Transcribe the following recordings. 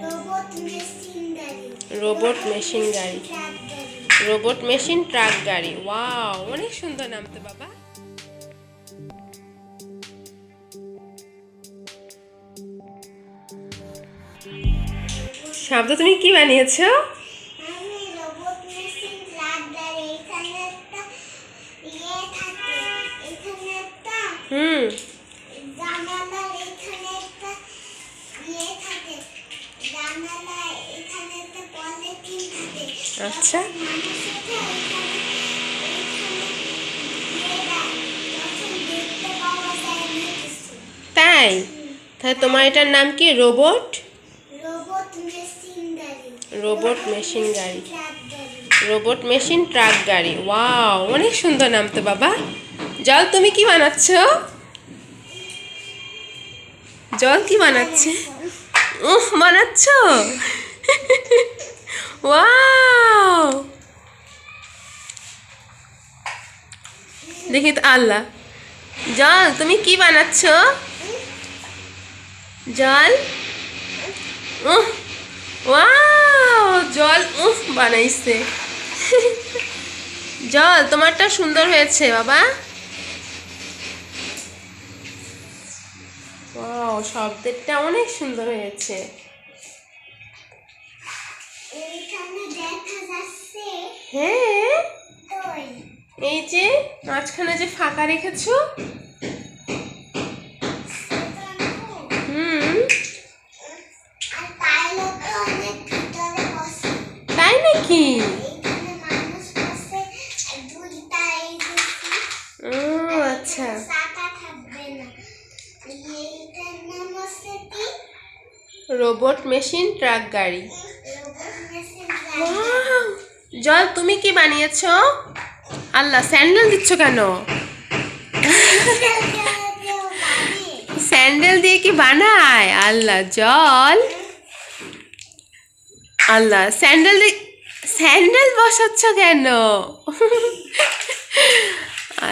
Robot machine গাড়ি, robot machine truck গাড়ি। Wow, অনেক সুন্দর নাম তো বাবা। শব্দ, তুমি কি বানিয়েছো? আচ্ছা, তাই? তাহলে তোমার এটার নাম কি? রোবট রোবট মেশিন গাড়ি, রোবট মেশিন ট্রাক গাড়ি। ওয়াও, অনেক সুন্দর নাম তো বাবা। জল, তুমি কি বানাচ্ছো? জল কি বানাচ্ছে? উফ, বানাচ্ছো? ওয়াও, দেখি তো। আল্লাহ, জল তুমি কি বানাচ্ছো? জল, উফ, ওয়াও, জল উফ বানাইছে। জল, তোমারটা সুন্দর হয়েছে বাবা। ওয়াও, শব্দটা অনেক সুন্দর হয়েছে। হ্যাঁ, এই যে মাঝখানে যে ফাঁকা রেখেছো। তাই নাকি? আচ্ছা, রোবট মেশিন ট্রাক গাড়ি। জল, তুমি কি বানিয়েছো? আল্লাহ, স্যান্ডেল দিচ্ছ কেন? স্যান্ডেল দিয়ে কি বানায়? আল্লাহ, জল, আল্লাহ, স্যান্ডেল বসাচ্ছ কেন?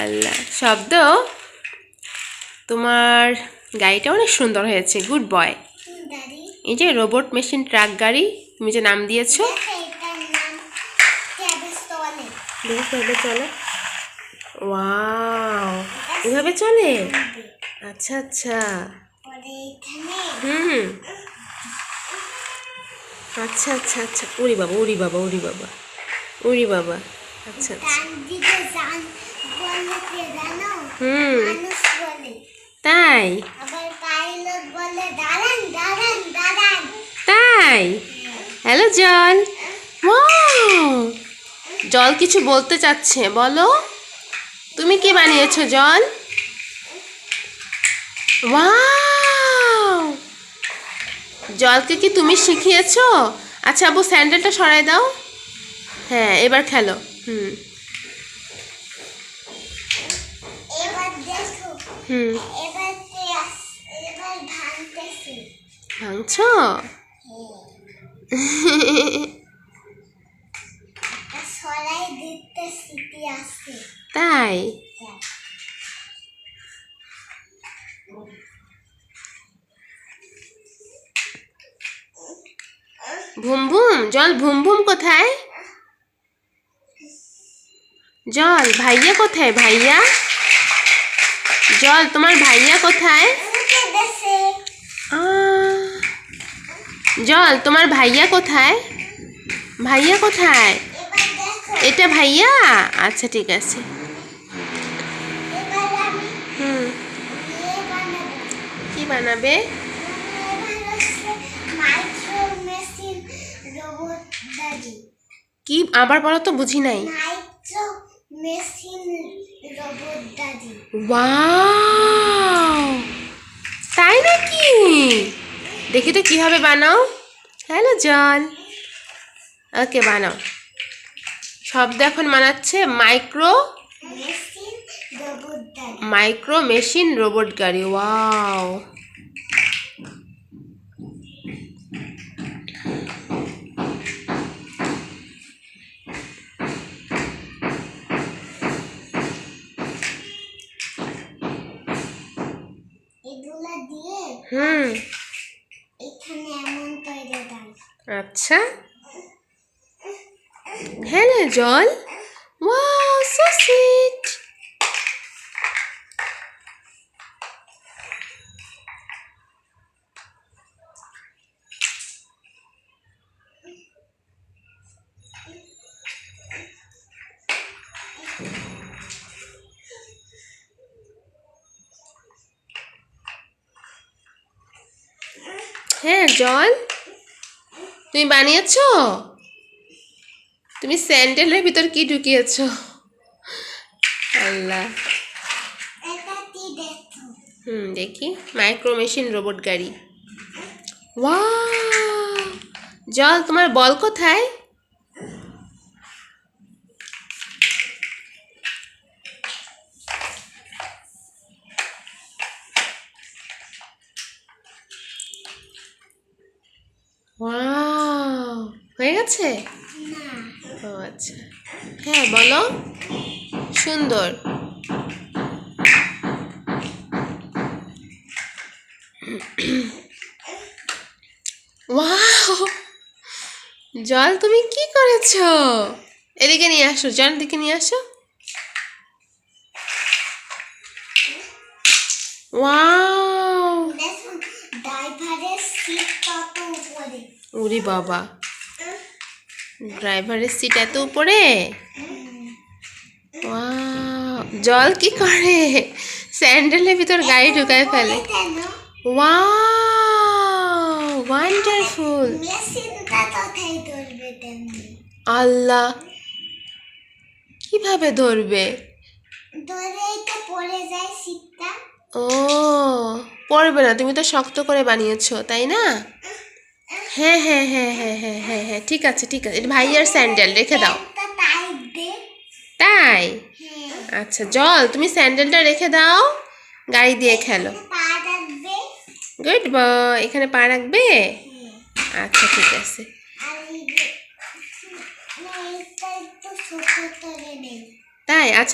আল্লাহ, শব্দ, তোমার গাড়িটা অনেক সুন্দর হয়েছে। Good boy. এই যে রোবট মেশিন ট্রাক গাড়ি তুমি যে নাম দিয়েছো। এভাবে চলে? ওয়াও, এভাবে চলে? আচ্ছা আচ্ছা, আচ্ছা আচ্ছা আচ্ছা। উরি বাবা, উরি বাবা, উরি বাবা, উরি বাবা। আচ্ছা আচ্ছা, তাই? তাই? হ্যালো জল। ওয়াও, জল কিছু বলতে চাচ্ছে, বলো। তুমি কি বানিয়েছো জল? ওয়াও, জলকে কি তুমি শিখিয়েছো? আচ্ছা আবু, স্যান্ডেলটা সরাই দাও। হ্যাঁ, এবার খেলো। ভাঙছো? তাই? ভুম ভুম, জল ভুম ভুম কোথায়? জল, ভাইয়া কোথায়? ভাইয়া, জল তোমার ভাইয়া কোথায়? জল, তোমার ভাইয়া কোথায়? ভাইয়া কোথায়? এটা ভাইয়া? আচ্ছা, ঠিক আছে। কি বানাবে? কি আবার বলো তো, বুঝি নাই। ওয়াও, তাই নাকি? দেখি তো কিভাবে বানাও। হ্যালো জল। ওকে, বানাও। শব্দ এখন বানাচ্ছে মাইক্রো মেশিন রোবট গাড়ি। ওয়াও, এগুলা দিয়ে এখানে এমন করে দাও। আচ্ছা, হ্যাঁ না জল, ওয়াও সো সুইট। হ্যাঁ জল তুমি বানিয়েছো? তুমি স্যান্ডেলের ভিতর কি ঢুকিয়েছো? আল্লাহ। দেখি, মাইক্রো মেশিন রোবট গাড়ি। ওয়াও, জল তোমার বল কোথায়? ওয়াও, হয়ে গেছে? ও আচ্ছা, হ্যাঁ বলো, সুন্দর। ওয়াও, জল তুমি কি করেছো? এদিকে নিয়ে আসো, জল দিকে নিয়ে আসো। ওয়াও, ওরে বাবা, ড্রাইভারের সিট এত উপরে। ওয়াও, জল কি করে? স্যান্ডেলের ভিতর গাড়ি ঢুকায় ফেলে। Wow, wonderful. আল্লাহ, কিভাবে ধরবে? ও, পড়বে না, তুমি তো শক্ত করে বানিয়েছো তাই না? হ্যাঁ হ্যাঁ হ্যাঁ হ্যাঁ হ্যাঁ হ্যাঁ হ্যাঁ, ঠিক আছে ঠিক আছে, এটা ভাইয়ার স্যান্ডেল, রেখে দাও। তাই? আচ্ছা জল, তুমি স্যান্ডেলটা রেখে দাও, গাড়ি দিয়ে খেলো। গুড বয়, এখানে পা রাখবে? আচ্ছা ঠিক আছে। তাই? আচ্ছা।